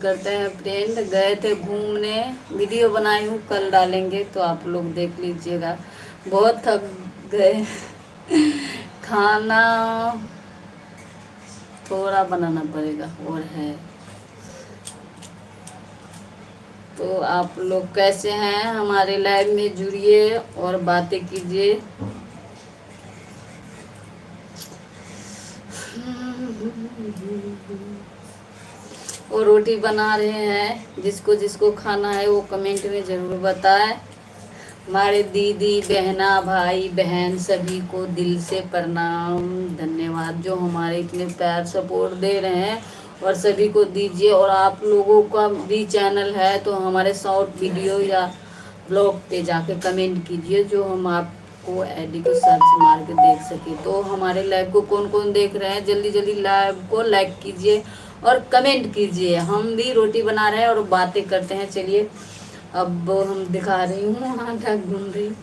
करते हैं फ्रेंड। गए थे घूमने, वीडियो बनाई हूँ, कल डालेंगे तो आप लोग देख लीजिएगा। बहुत थक गए। खाना थोड़ा बनाना पड़ेगा और है। तो आप लोग कैसे हैं? हमारे लाइव में जुड़िए और बातें कीजिए। और रोटी बना रहे हैं। जिसको जिसको खाना है वो कमेंट में ज़रूर बताएं। हमारे दीदी बहना भाई बहन सभी को दिल से प्रणाम, धन्यवाद जो हमारे इतने प्यार सपोर्ट दे रहे हैं। और सभी को दीजिए। और आप लोगों का भी चैनल है तो हमारे शॉर्ट वीडियो या ब्लॉग पे जाके कमेंट कीजिए, जो हम आपको आईडी को सर्च मार के देख सके। तो हमारे लाइव को कौन कौन देख रहे हैं, जल्दी जल्दी लाइव को लाइक कीजिए और कमेंट कीजिए। हम भी रोटी बना रहे हैं और बातें करते हैं। चलिए अब हम दिखा रही हूँ, आटा घूम रही हूँ।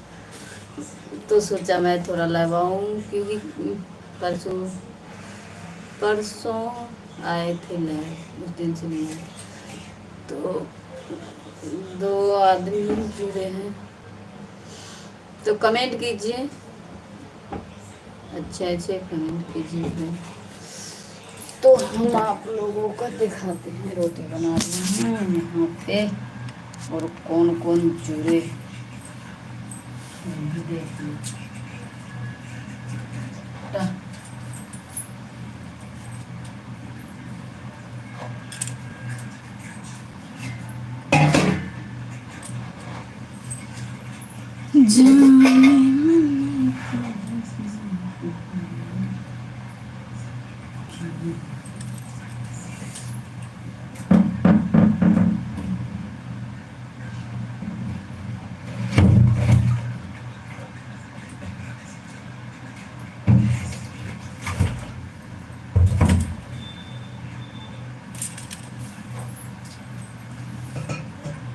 तो सोचा मैं थोड़ा लगाऊँ क्योंकि परसों परसों आए थे लाइव, उस दिन से नहीं आए। तो 2 आदमी जुड़े हैं तो कमेंट कीजिए, अच्छे अच्छे कमेंट कीजिए। तो हम आप लोगों को दिखाते हैं रोटी बना रहे हैं यहाँ पे और कौन कौन जुड़े भी देख लीजिए।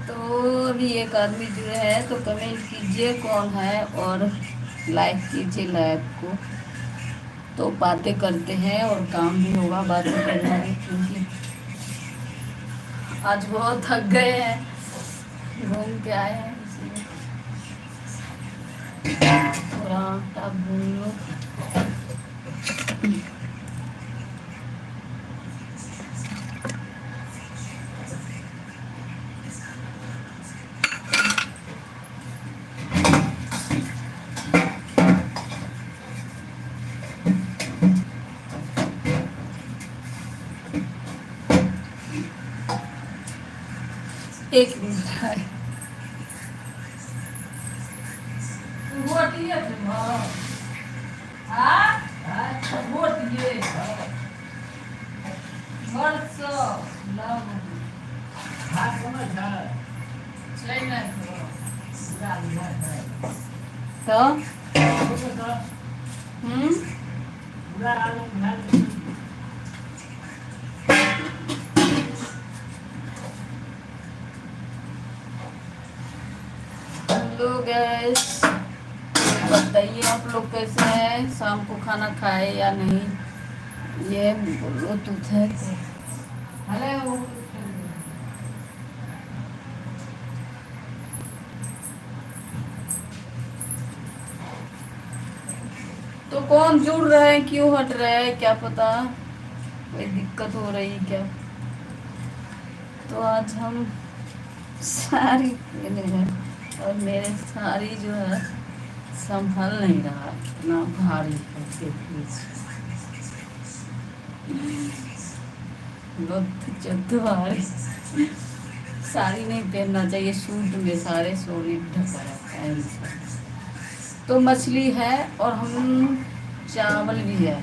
तो अभी एक आदमी जुड़े हैं तो कमेंट कीजिए कौन है और लाइक कीजिए लाइव को। तो बातें करते हैं और काम भी होगा बातें करना भी, क्योंकि आज बहुत थक गए हैं, घूम के आए हैं इसलिए। थोड़ा आटा भून लो। एक मिनट है। तो हेलो गैस, बताइए आप लोग कैसे हैं? शाम को खाना खाए या नहीं? ये ब्लूटूथ है। हेलो, तो कौन जुड़ रहे हैं, क्यों हट रहे हैं, क्या पता कोई दिक्कत हो रही क्या? तो आज हम साड़ी पहने हैं और मेरे साड़ी जो है संभल नहीं रहा, इतना भारी है। भारी साड़ी नहीं पहनना चाहिए, सूट में सारे शरीर ढका रहता है। तो मछली है और हम चावल भी है,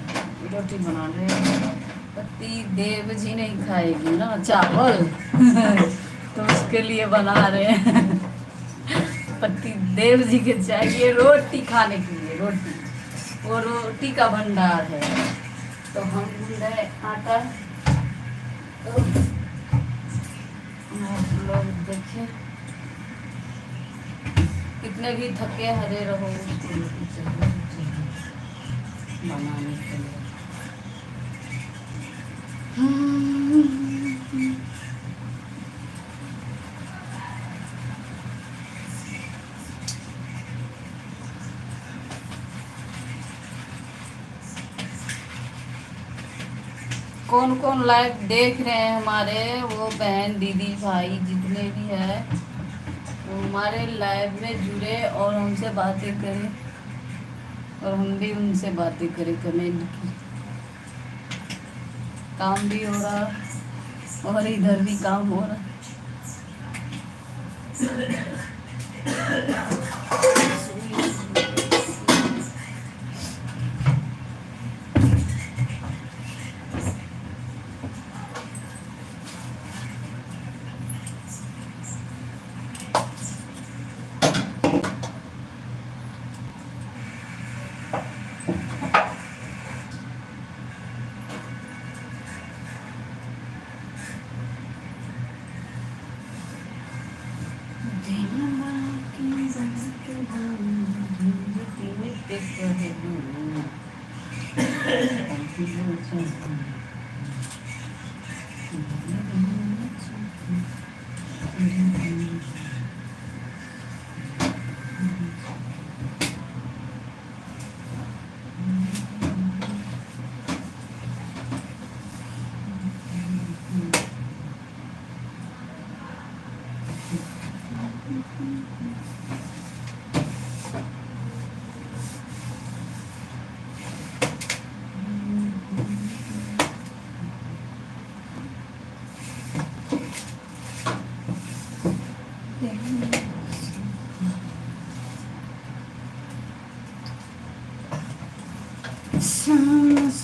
रोटी बना रहे हैं। पति देव जी नहीं खाएगी ना चावल तो उसके लिए बना रहे हैं। पति देव जी के चाहिए रोटी खाने के लिए, रोटी, वो रोटी का भंडार है। तो हम भून रहे आटा। तो आप लोग देखें, कितने भी थके हरे रहो उसको रोटी चाहिए बनाने के लिए। कौन कौन लाइव देख रहे हैं हमारे, वो बहन दीदी भाई जितने भी है वो हमारे लाइव में जुड़े और हमसे बातें करें और हम भी उनसे बातें करें। कमेंट की काम भी हो रहा और इधर भी काम हो रहा।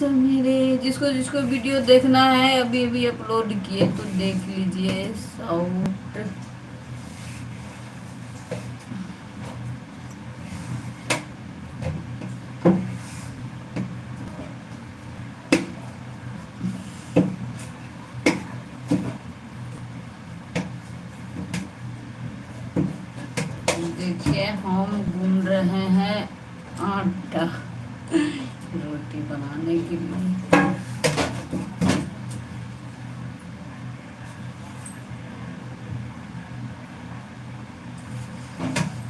मेरे जिसको जिसको वीडियो देखना है अभी अभी अपलोड किए तो देख लीजिए। साउट देखिए हम गूंद रहे हैं आटा रोटी बनाने के लिए।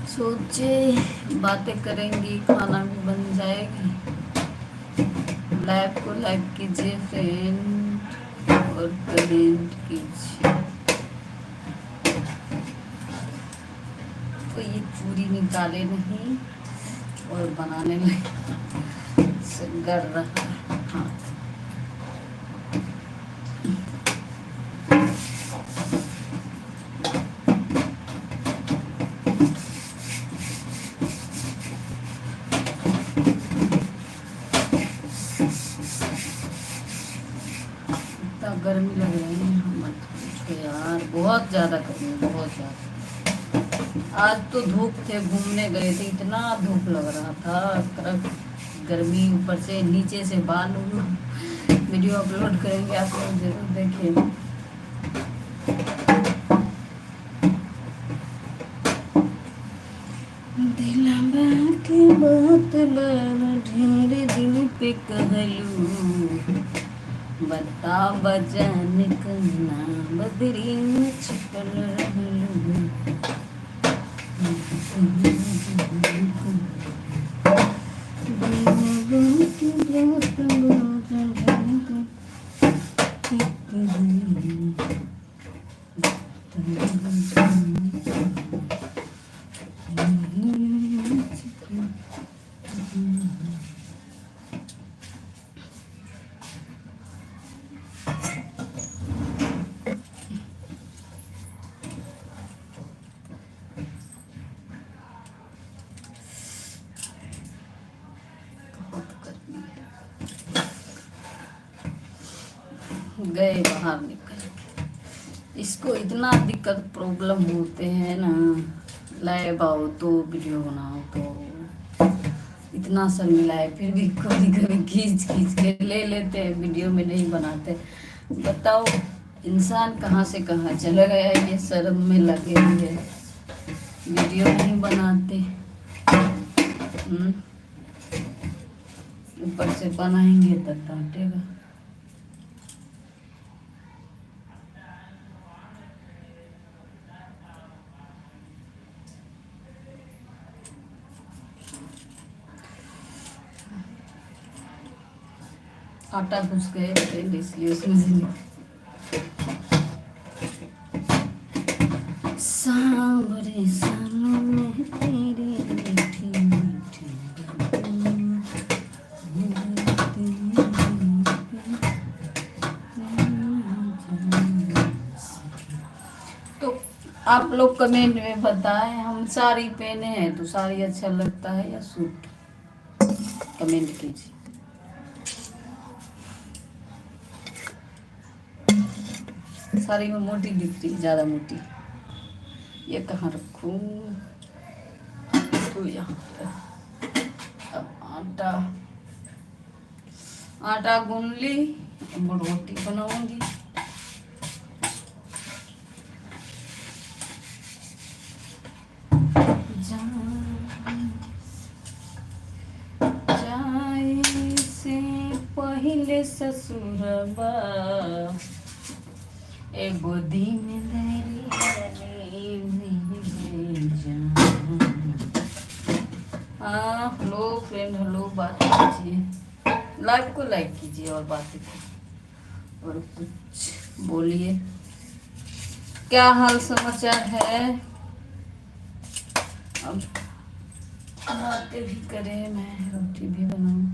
सोचे बातें करेंगी, खाना भी बन जाएगी। लाइव को लाइक कीजिए फ्रेंड और कमेंट कीजिए। तो ये पूरी निकाले नहीं और बनाने में कर रहा है। हाँ इतना गर्मी लग रही है, मत पूछो यार, बहुत ज़्यादा गर्मी, बहुत ज़्यादा। आज तो धूप थे, घूमने गए थे, इतना धूप लग रहा था, गर्मी ऊपर से नीचे से बाल। वीडियो अपलोड करेंगे, आप लोग जरूर देखें। ढेर दिन पे कहलू बता बजान कन्ना बदरी में छिपल रहलू। गए बाहर निकल। इसको इतना दिक्कत प्रॉब्लम होते हैं ना, लाइव आओ तो वीडियो बनाओ तो इतना सब मिला है, फिर भी कभी कभी खींच खींच के ले लेते हैं, वीडियो में नहीं बनाते। बताओ इंसान कहाँ से कहाँ चला गया, ये शर्म में लगे हुए वीडियो नहीं बनाते। ऊपर से बनाएंगे तो डांटेगा। आटा घुस गए थे इसलिए उसमें से सांवरे सालों में तेरी मीठी मीठी तो आप लोग कमेंट में बताएं, हम साड़ी पहने हैं तो साड़ी अच्छा लगता है या सूट, कमेंट कीजिए। साड़ी में मोटी दिख रही, ज्यादा मोटी। ये कहाँ रखूं? तो यहाँ पर। अब आटा गूंद ली, अब रोटी बनाऊंगी। जाए से पहले ससुरबा एगो दिन हेलो फ्रेंड, हेलो, बात कीजिए, लाइव को लाइक कीजिए और बातें कीजिए और कुछ बोलिए। क्या हाल समाचार है? अब बातें भी करें, मैं रोटी भी बनाऊं।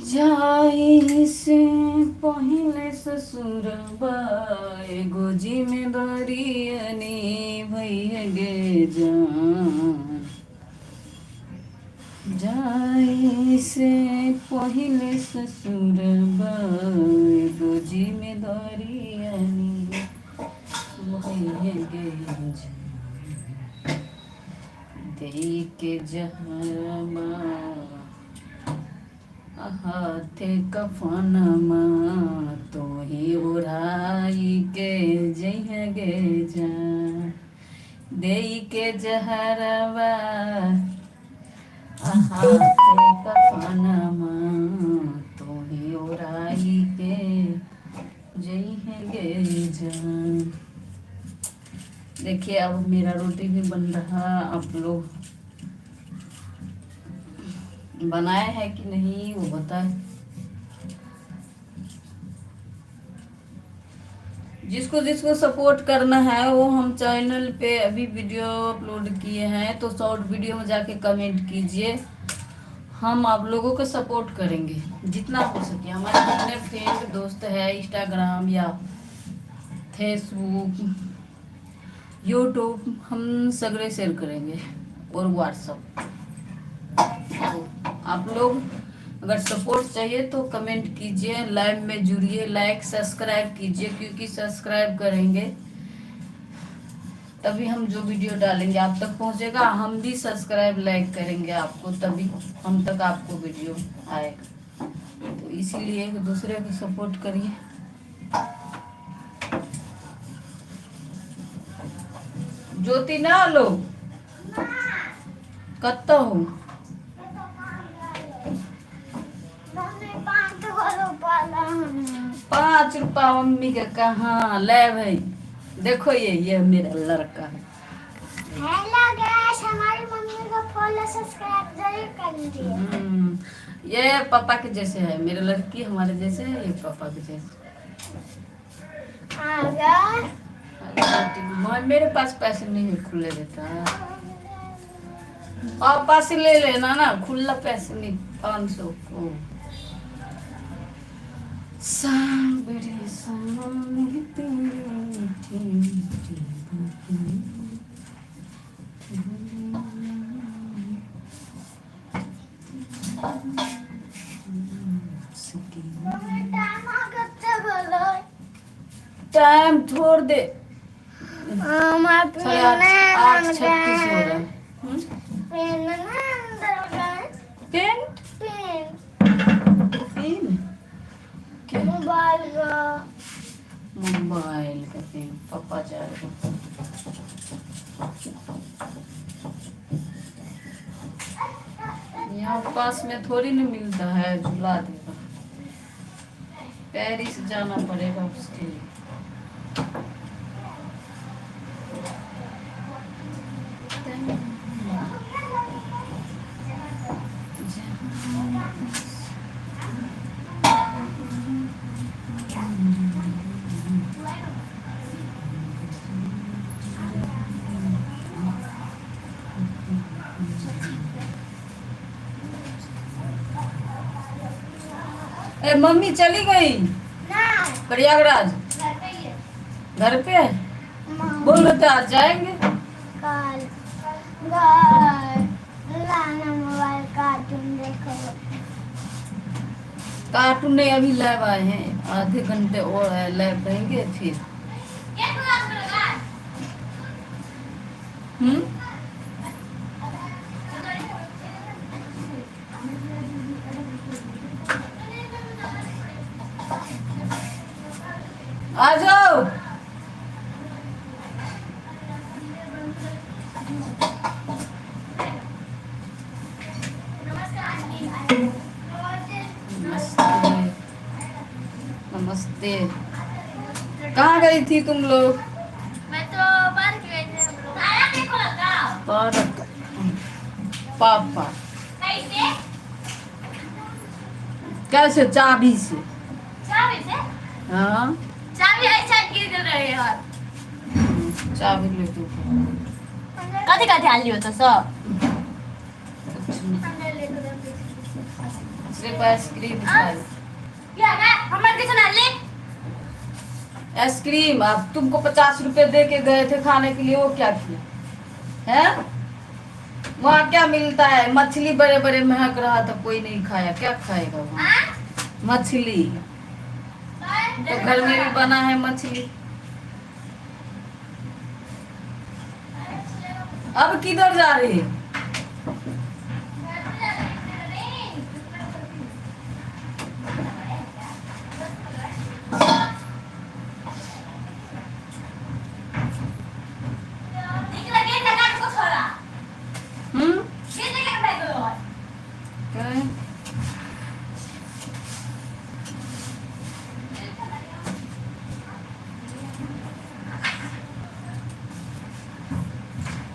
जाए से पहले ससुरबा एगो जिम्मेदारी भई गे जान। जाए से पहले ससुरबा एगो जिम्मेदारी भई गे जान। दे के जहरमा हाथे कफनमा तो ही उड़ाई के जइह गे जा। दे के जहरवा हाथे कफनमा तो ही उड़ाई के जइह गे जा। देखिए अब मेरा रोटी भी बन रहा, आप लोग बनाए है कि नहीं वो बताए। जिसको जिसको सपोर्ट करना है वो हम चैनल पे अभी वीडियो अपलोड किए हैं, तो शॉर्ट वीडियो में जाके कमेंट कीजिए, हम आप लोगों को सपोर्ट करेंगे जितना हो सके। हमारे जितने फ्रेंड दोस्त है इंस्टाग्राम या फेसबुक, यूट्यूब, हम सगळे शेयर करेंगे और व्हाट्सएप। आप लोग अगर सपोर्ट चाहिए तो कमेंट कीजिए, लाइव में जुड़िए, लाइक सब्सक्राइब कीजिए, क्योंकि सब्सक्राइब करेंगे तभी हम जो वीडियो डालेंगे आप तक पहुंचेगा। हम भी सब्सक्राइब लाइक करेंगे आपको, तभी हम तक आपको वीडियो आएगा। तो इसीलिए एक दूसरे को सपोर्ट करिए। ज्योति ना लो कत्ता हूँ 5 रुपया मम्मी के कहाँ ले भाई। देखो ये मेरा लड़का है। हेलो गाइस, हमारी मम्मी को फॉलो सब्सक्राइब जरूर कर दीजिए। ये पापा के जैसे है, मेरे लड़की हमारे जैसे है, ये पापा के जैसे। मेरे पास पैसे नहीं है, खुले देता। पापा से ले लेना ना, खुला पैसे नहीं, 500 को। सांवरे सालों में तेरी मीठी मीठी टाइम छोड़ दे। 8:36 हो रहा है। मोबाइल का पेन पापा जा रहे हैं। यहाँ पास में थोड़ी ना मिलता है, झुला देगा। पेरिस जाना पड़ेगा उसके लिए। ए मम्मी चली गई ना प्रयागराज, घर पे ही है। घर पे है? बोलो तो आज जाएंगे। कल घर लाना मोबाइल कार्टून देखो। कार्टून नहीं, अभी लैब आए हैं, आधे घंटे और है, लैब रहेंगे फिर। हम्म, आ जाओ। नमस्ते, नमस्ते। कहाँ गई थी तुम लोग? मैं तो पार्क गए थे हम लोग। तारा देखो लगा। पार्क? पापा कैसे? कैसे? चाबी से। चाबी से? हाँ, चाबी ऐसा गिर रही है। चाबी ले तू। कथी कथी हाल लियो तो सब? कुछ नहीं, सिर्फ आइसक्रीम खाई। क्या है? हमर किसे ना ले? आइसक्रीम, अब तुमको 50 रुपए दे के गए थे खाने के लिए, वो क्या किया है? वहाँ क्या मिलता है? मछली बड़े बड़े महक रहा था, कोई नहीं खाया, क्या खाएगा वहाँ? मछली तो घर में भी बना है मछली। अब किधर जा रही है? हम्म, क्या है?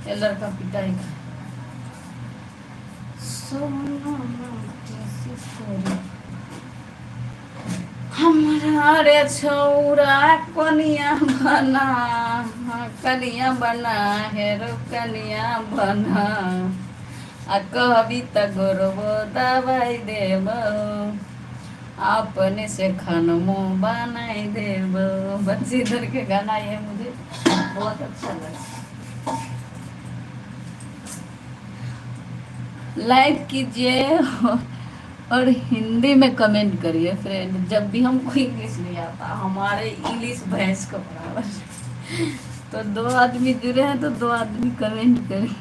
ये लड़का पिटाई का। सोना कैसे करी हमारा रे छौरा कनिया बना, कनिया बना है रो कनिया बना, आ कहबी त गोरबो दवाई देब, अपने से खानमो बनाई देब। बंसीधर के गाना ये मुझे बहुत अच्छा लगा। लाइक कीजिए और हिंदी में कमेंट करिए फ्रेंड। जब भी हमको इंग्लिश नहीं आता, हमारे इंग्लिश भैंस का बराबर। तो 2 आदमी जुड़े हैं तो 2 आदमी कमेंट करें।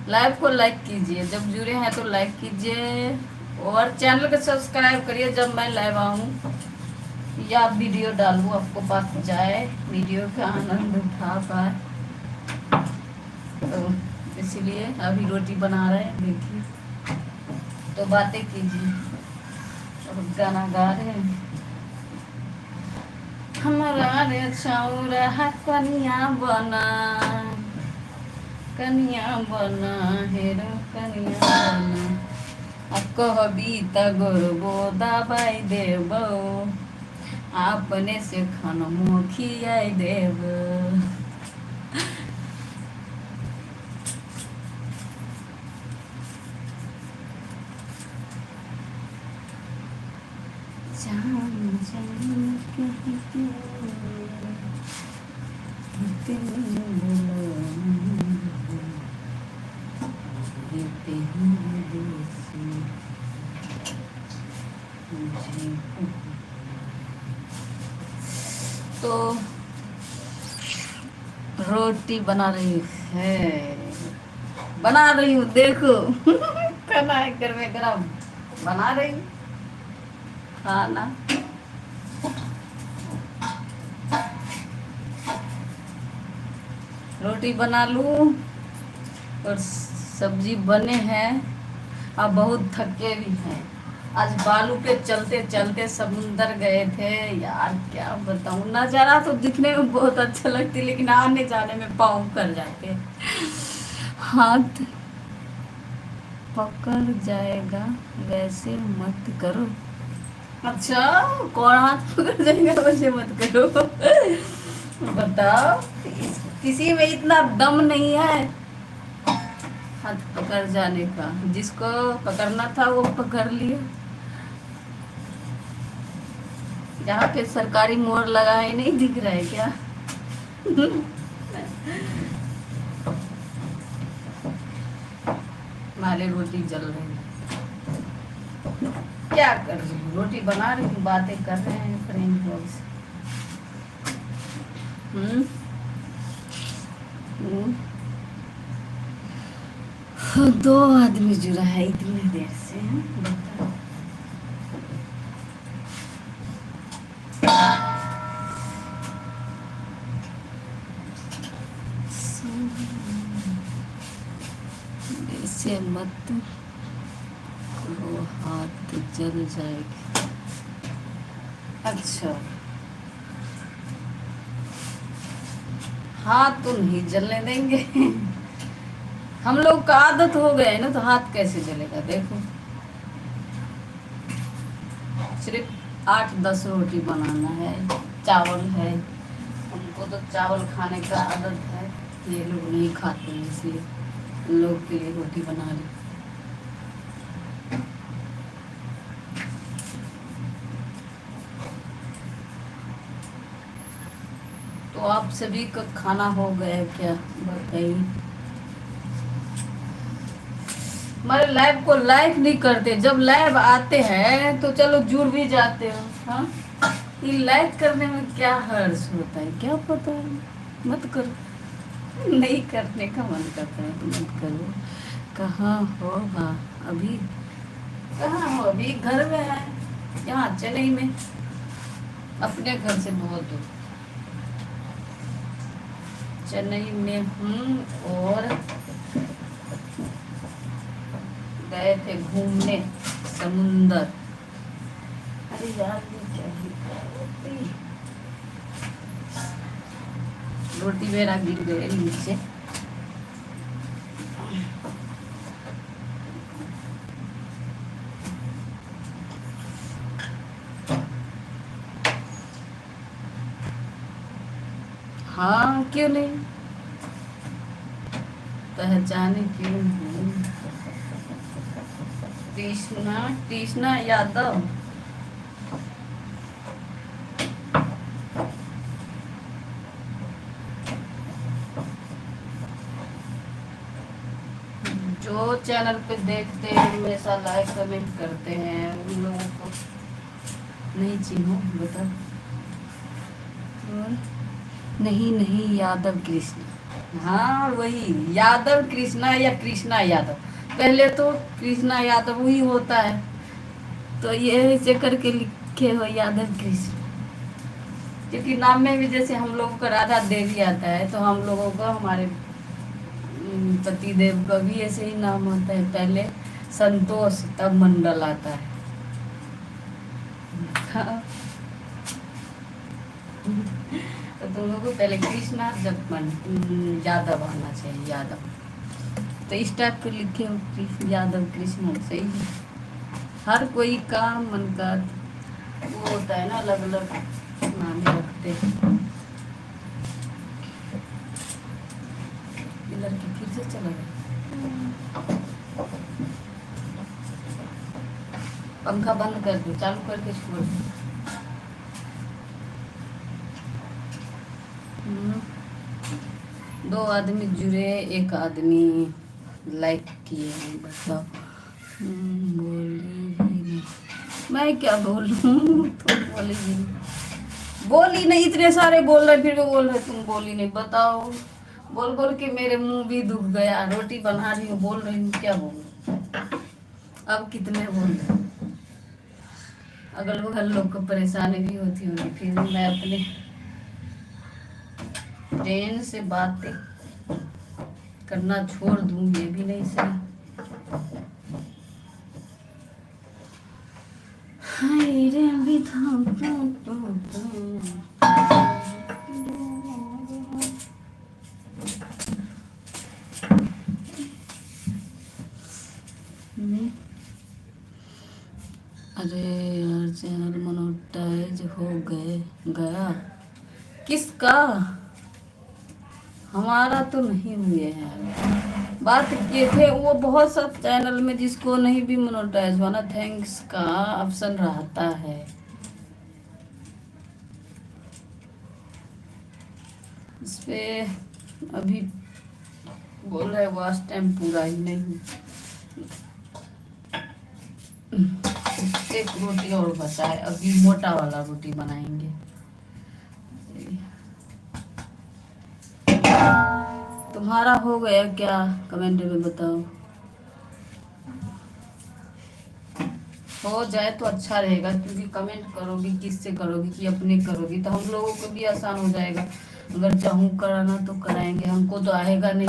लाइव को लाइक कीजिए, जब जुड़े हैं तो लाइक कीजिए और चैनल को सब्सक्राइब करिए। जब मैं लाइव आऊँ या वीडियो डालूँ आपको पास जाए, वीडियो का आनंद उठा पाए। तो इसलिए अभी रोटी बना रहे हैं, देखिए, तो बातें कीजिए और गाना गा रहे हैं। हमारा रे छौरा कनिया बना, कनिया बना हेरो कनिया बना, आ कहबी त गोरबो दबाई देबो, अपने से खानमो खियाई देब। जान जान कह के दिल बोलो देते हैं देसी मुझे। तो रोटी बना रही है, बना रही हूँ, देखो। खाना है घर में गरम, बना रही हूँ खाना। रोटी बना लूँ और सब्जी बने हैं। अब बहुत थके भी हैं, आज बालू पे चलते चलते समुंदर गए थे यार, क्या बताऊं। नज़ारा तो दिखने में बहुत अच्छा लगती, लेकिन आने जाने में पाँव कर जाते, हाथ पकड़ जाएगा, वैसे मत करो। अच्छा, कौन हाथ पकड़ जाएगा, वैसे मत करो। बताओ, किसी में इतना दम नहीं है। हाथ पकड़ जाने का, जिसको पकड़ना था वो पकड़ लिया। यहाँ पे सरकारी मोहर लगा है, नहीं दिख रहा है क्या? हमारे रोटी जल रही है। क्या कर रही हूँ, रोटी बना रही हूँ, बातें कर रहे हैं फ्रेंड लोग से। दो आदमी जुड़ा है इतनी देर से, बताओ। ऐसे मत वो हाथ जल जाएगी। अच्छा, हाथ तो नहीं जलने देंगे। हम लोग का आदत हो गया है ना, तो हाथ कैसे जलेगा? देखो, सिर्फ 8-10 रोटी बनाना है, चावल है। उनको तो चावल खाने का आदत है, ये लोग नहीं खाते हैं, इसलिए उन लोग के लिए रोटी बना ली। तो आप सभी का खाना हो गया क्या, बताइए। हमारे लाइव को लाइक नहीं करते, जब लाइव आते हैं तो चलो जुड़ भी जाते हो। हाँ, ये लाइक करने में क्या हर्ष होता है, क्या पता है? मत करो, नहीं करने का मन करता है तो मत करो। कहाँ हो अभी? कहाँ हो अभी? घर में है, यहाँ चेन्नई में, अपने घर से बहुत दूर चेन्नई में हूँ। और गए थे घूमने समुंदर। अरे यार, ये क्या है? रोटी मेरा गिर गए नीचे। हाँ, क्यों नहीं, पहचाने क्यों नहीं। कृष्णा यादव। जो चैनल पे देखते हैं हमेशा लाइक कमेंट करते हैं, उन लोगों को नहीं चिन्हो, बता। नहीं, यादव कृष्णा। हाँ, वही यादव कृष्णा या कृष्णा यादव। पहले तो कृष्णा यादव ही होता है, तो ये ऐसे करके लिखे हो यादव कृष्ण, क्योंकि नाम में भी जैसे हम लोगों का राधा देवी आता है, तो हम लोगों का, हमारे पति देव का भी ऐसे ही नाम होता है। पहले संतोष, तब मंडल आता है। हाँ। तो तुम लोगों को पहले कृष्णा, जब यादव आना चाहिए, यादव। तो इस टाइप के लिखे हो यादव कृष्ण, सही है। हर कोई का मन का वो होता है ना, अलग अलग नाम रखते हैं। लड़की फिर से चला गया। पंखा बंद कर दो, चालू करके छोड़ दो। दो आदमी जुड़े, एक आदमी लाइक किए हैं, बताओ। बोली नहीं, मैं क्या बोलूं? तुम बोली नहीं, इतने सारे बोल रहे, फिर भी बोल रहे तुम बोली नहीं। बताओ, बोल बोल के मेरे मुंह भी दुख गया। रोटी बना रही हूँ, बोल रही हूँ, क्या बोलूं? अब कितने बोल रहे? अगल बगल लोग को परेशानी भी होती होगी, फिर मैं अपने ट्रेन से बातें करना छोड़ दूं, ये भी नहीं सही। हाय रे विधाता। अरे यार, चैनल मोनेटाइज हो गया। किसका? हमारा तो नहीं हुए हैं। बात किए थे वो बहुत सा चैनल में जिसको नहीं भी मोनेटाइज हुआ ना, थैंक्स का ऑप्शन रहता है। इस पे अभी बोल रहे वॉच टाइम पूरा ही नहीं। एक रोटी और बचा है, अभी मोटा वाला रोटी बनाएंगे। तुम्हारा हो गया क्या? कमेंट में बताओ। हो जाए तो अच्छा रहेगा, क्योंकि कमेंट करोगी किससे करोगी, कि अपने करोगी तो हम लोगों को भी आसान हो जाएगा। अगर चाहूँ कराना तो कराएंगे, हमको तो आएगा नहीं।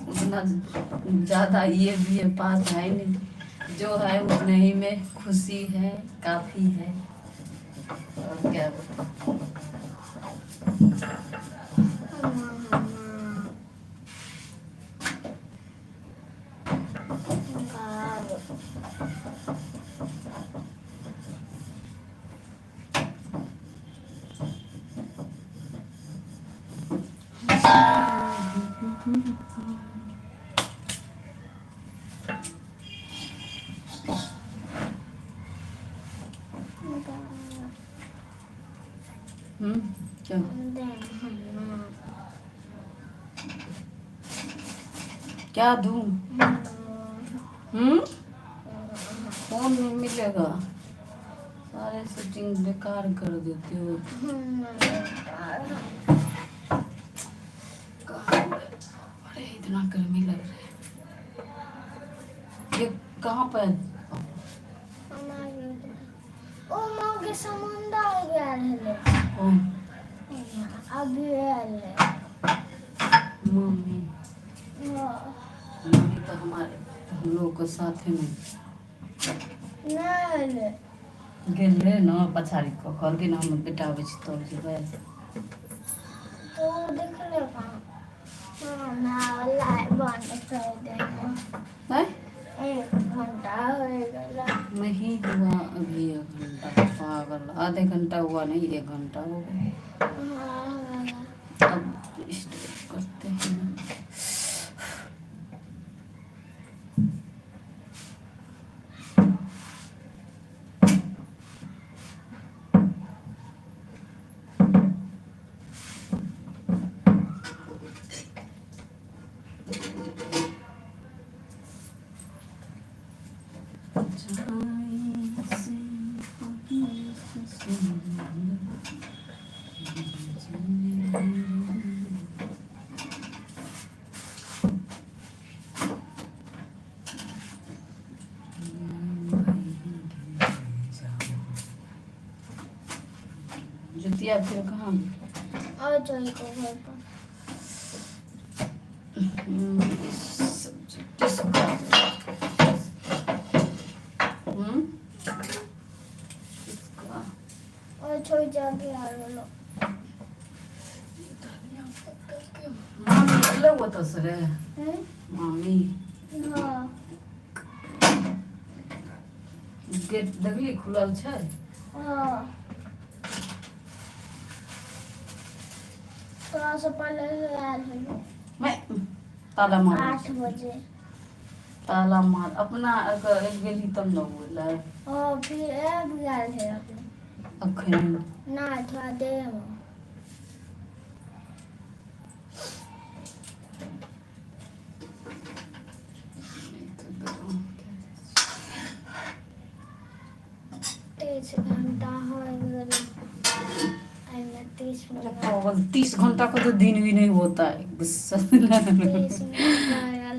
उतना ज़्यादा ये भी है पास है नहीं, जो है उतने ही में खुशी है, काफ़ी है। और क्या बताऊं। क्या क्या दूं? फोन में मिलेगा? सारे सेटिंग बेकार कर देते हो। अरे इतना गर्मी लग रहा है। ये कहाँ पर? ओ मौगे समुंदर गया है। अभी है मम्मी मम्मी तो हमारे हम लोग को साथ में नहीं गेले न पछाड़ी को घर के नाम बेटा आबै छी तब जेबै। तो देख ले कहाँ ना लाइट बंद कर देना। है 1 घंटा हो गया। नहीं हुआ अभी 1 घंटा, पागल। आधे घंटा हुआ नहीं, 1 घंटा हो गया। अब स्टार्ट करते हैं। जुतिया फिर कहाँ? और जोई को घर पर और छोड़ जाके आ लो। मामी अलग होता सर मामी हाँ गेट देखली खुलल छै। हाँ थोड़ा सा पहले आयल है। मैं ताला मार 8 बजे। ताला मार अपना अगर गेली तब न बोला। और फिर अब आयल है अपने अखन ना थोड़ा देर में। तेईस घंटा हो गया। 30 मिनट 30 घंटा का तो दिन भी नहीं होता है। गुस्सा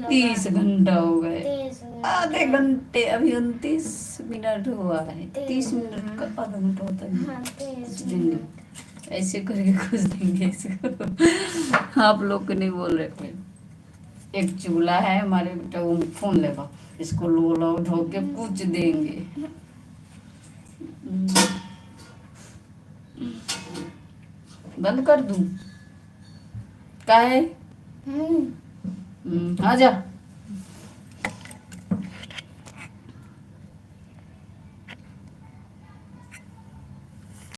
30 घंटा हो गए। 30 आधे घंटे अभी 29 मिनट हुआ है। 30 मिनट का आधा घंटा होता है। हाँ 30 दिन मिनट। ऐसे करके कुछ देंगे इसको। आप लोग को नहीं बोल रहे थे। एक चूल्हा है हमारे बेटा, वो फोन लेगा, इसको लो लो ढो के कुछ देंगे। बंद कर दूं? काहे? आजा।